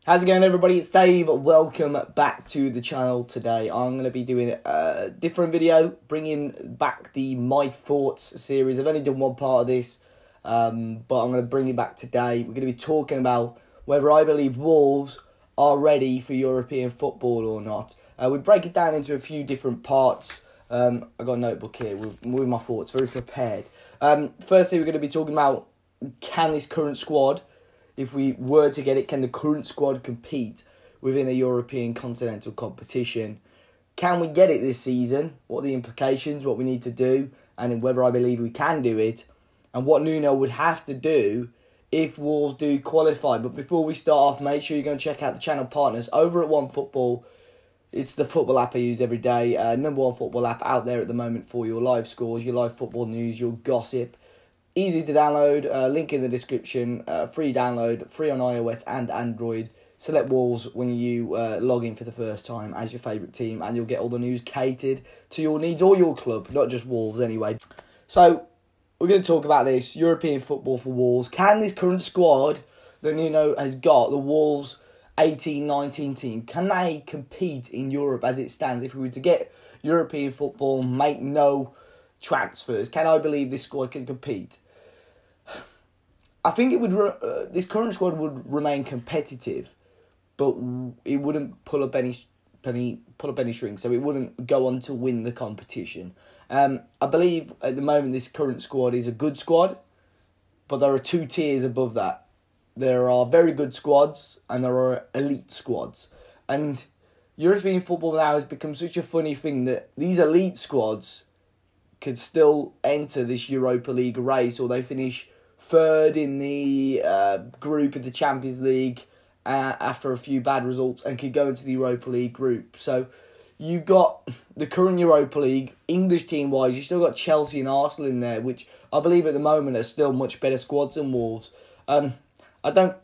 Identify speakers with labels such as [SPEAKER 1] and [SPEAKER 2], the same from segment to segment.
[SPEAKER 1] How's it going, everybody? It's Dave. Welcome back to the channel. Today I'm going to be doing a different video, bringing back the My Thoughts series. I've only done one part of this, but I'm going to bring it back today. We're going to be talking about whether I believe Wolves are ready for European football or not. We break it down into a few different parts. I've got a notebook here with my thoughts, very prepared. Firstly, we're going to be talking about, can this current squad, if we were to get it, can the current squad compete within a European continental competition? Can we get it this season? What are the implications, what we need to do, and whether I believe we can do it, and what Nuno would have to do if Wolves do qualify. But before we start off, make sure you're going to check out the channel partners over at OneFootball. It's the football app I use every day. Number one football app out there at the moment for your live scores, your live football news, your gossip. Easy to download, link in the description, free download, free on iOS and Android. Select Wolves when you log in for the first time as your favourite team, and you'll get all the news catered to your needs or your club, not just Wolves anyway. So, we're going to talk about this, European football for Wolves. Can this current squad that Nuno has got, the Wolves 18-19 team, can they compete in Europe as it stands? If we were to get European football, make no transfers, can I believe this squad can compete? I think it would. This current squad would remain competitive, but it wouldn't pull up any strings. So it wouldn't go on to win the competition. I believe at the moment this current squad is a good squad, but there are two tiers above that. There are very good squads and there are elite squads. And European football now has become such a funny thing that these elite squads could still enter this Europa League race, or they finish third in the group of the Champions League after a few bad results and could go into the Europa League group. So you've got the current Europa League, English team-wise, you've still got Chelsea and Arsenal in there, which I believe at the moment are still much better squads than Wolves. I don't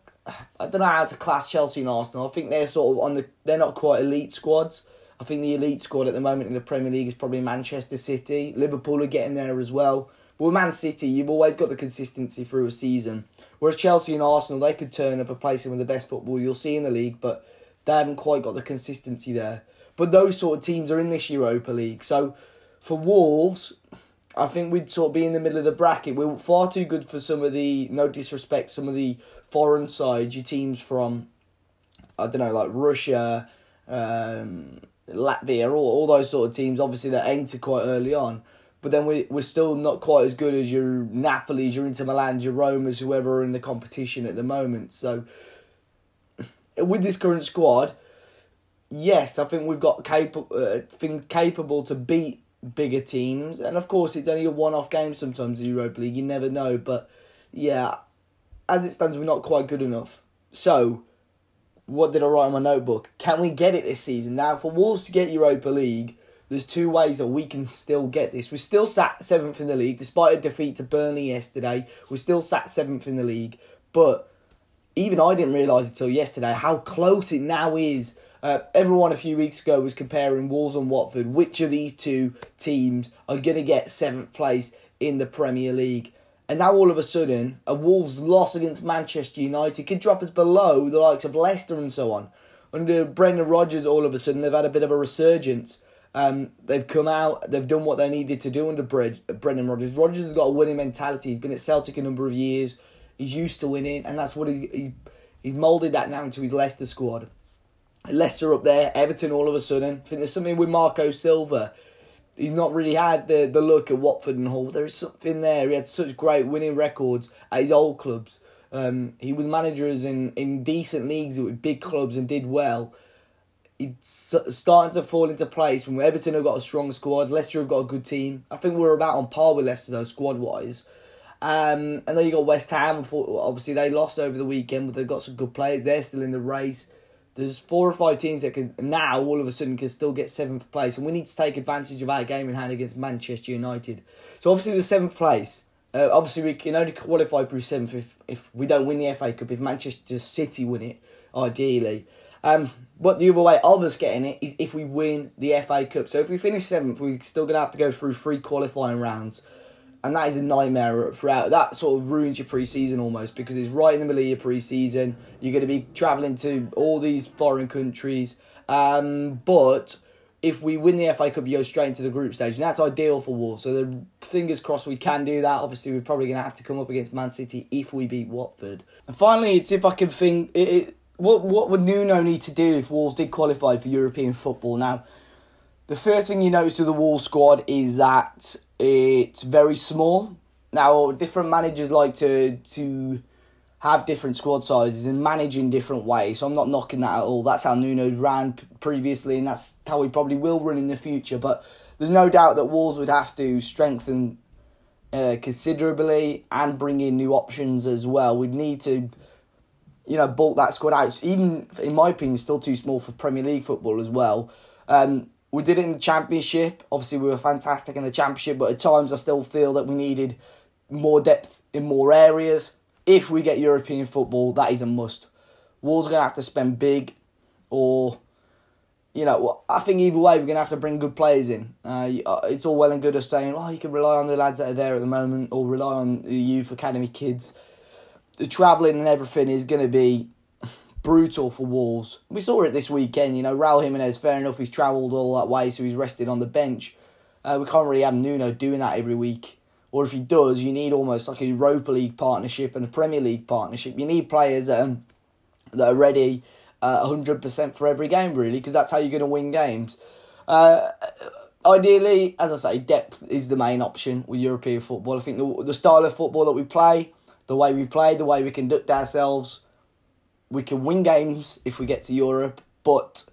[SPEAKER 1] know how to class Chelsea and Arsenal. I think they're sort of they're not quite elite squads. I think the elite squad at the moment in the Premier League is probably Manchester City. Liverpool are getting there as well. But with Man City, you've always got the consistency through a season. Whereas Chelsea and Arsenal, they could turn up and play some of the best football you'll see in the league, but they haven't quite got the consistency there. But those sort of teams are in this Europa League. So for Wolves, I think we'd sort of be in the middle of the bracket. We're far too good for some of the, no disrespect, some of the foreign sides, your teams from, I don't know, like Russia, Latvia, all those sort of teams, obviously that enter quite early on. But then we're still not quite as good as your Napolis, your Inter Milans, your Romas, whoever are in the competition at the moment. So with this current squad, yes, I think we've got capable to beat bigger teams. And of course, it's only a one-off game sometimes in the Europa League. You never know. But yeah, as it stands, we're not quite good enough. So what did I write in my notebook? Can we get it this season? Now, for Wolves to get Europa League, there's two ways that we can still get this. We're still sat 7th in the league. Despite a defeat to Burnley yesterday, we're still sat 7th in the league. But even I didn't realise until yesterday how close it now is. Everyone a few weeks ago was comparing Wolves and Watford. Which of these two teams are going to get 7th place in the Premier League? And now all of a sudden, a Wolves loss against Manchester United could drop us below the likes of Leicester and so on. Under Brendan Rodgers, all of a sudden, they've had a bit of a resurgence. They've come out, they've done what they needed to do under Brendan Rodgers. Rodgers has got a winning mentality. He's been at Celtic a number of years. He's used to winning, and that's what he's moulded that now into his Leicester squad. Leicester up there, Everton all of a sudden. I think there's something with Marco Silva. He's not really had the look at Watford and Hull. There is something there. He had such great winning records at his old clubs. He was managers in decent leagues with big clubs and did well. It's starting to fall into place when Everton have got a strong squad. Leicester have got a good team. I think we're about on par with Leicester, though, squad-wise. And then you got West Ham. Obviously, they lost over the weekend, but they've got some good players. They're still in the race. There's 4 or 5 teams that can now, all of a sudden, can still get 7th place. And we need to take advantage of our game in hand against Manchester United. So, obviously, the 7th place. Obviously, we can only qualify through 7th if we don't win the FA Cup. If Manchester City win it, ideally. But the other way of us getting it is if we win the FA Cup. So if we finish 7th, we're still going to have to go through 3 qualifying rounds. And that is a nightmare throughout. That sort of ruins your pre-season almost, because it's right in the middle of your pre-season. You're going to be travelling to all these foreign countries. But if we win the FA Cup, you go straight into the group stage. And that's ideal for Wolves. So the fingers crossed we can do that. Obviously, we're probably going to have to come up against Man City if we beat Watford. And finally, it's if I can think... What would Nuno need to do if Wolves did qualify for European football? Now, the first thing you notice with the Wolves squad is that it's very small. Now, different managers like to have different squad sizes and manage in different ways, so I'm not knocking that at all. That's how Nuno's ran previously, and that's how he probably will run in the future. But there's no doubt that Wolves would have to strengthen considerably and bring in new options as well. We'd need to, bulk that squad out. Even, in my opinion, still too small for Premier League football as well. We did it in the Championship. Obviously, we were fantastic in the Championship, but at times I still feel that we needed more depth in more areas. If we get European football, that is a must. Wolves are going to have to spend big, or, I think either way, we're going to have to bring good players in. It's all well and good us saying, you can rely on the lads that are there at the moment, or rely on the youth academy kids. The travelling and everything is going to be brutal for Wolves. We saw it this weekend, Raul Jimenez, fair enough, he's travelled all that way, so he's rested on the bench. We can't really have Nuno doing that every week. Or if he does, you need almost like a Europa League partnership and a Premier League partnership. You need players that are ready 100% for every game, really, because that's how you're going to win games. Ideally, as I say, depth is the main option with European football. I think the style of football that we play, the way we conduct ourselves, we can win games if we get to Europe, but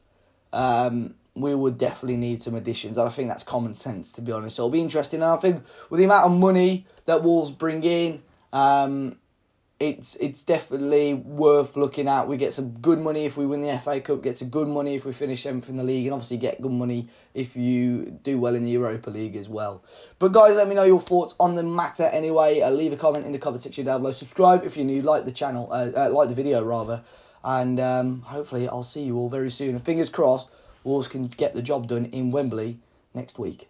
[SPEAKER 1] we would definitely need some additions. And I think that's common sense, to be honest. So it'll be interesting. And I think with the amount of money that Wolves bring in, it's definitely worth looking at. We get some good money if we win the FA Cup, get some good money if we finish 7th in the league, and obviously get good money if you do well in the Europa League as well. But guys, let me know your thoughts on the matter anyway. Leave a comment in the comment section down below. Subscribe if you're new, like the channel, like the video rather. And hopefully I'll see you all very soon. And fingers crossed, Wolves can get the job done in Wembley next week.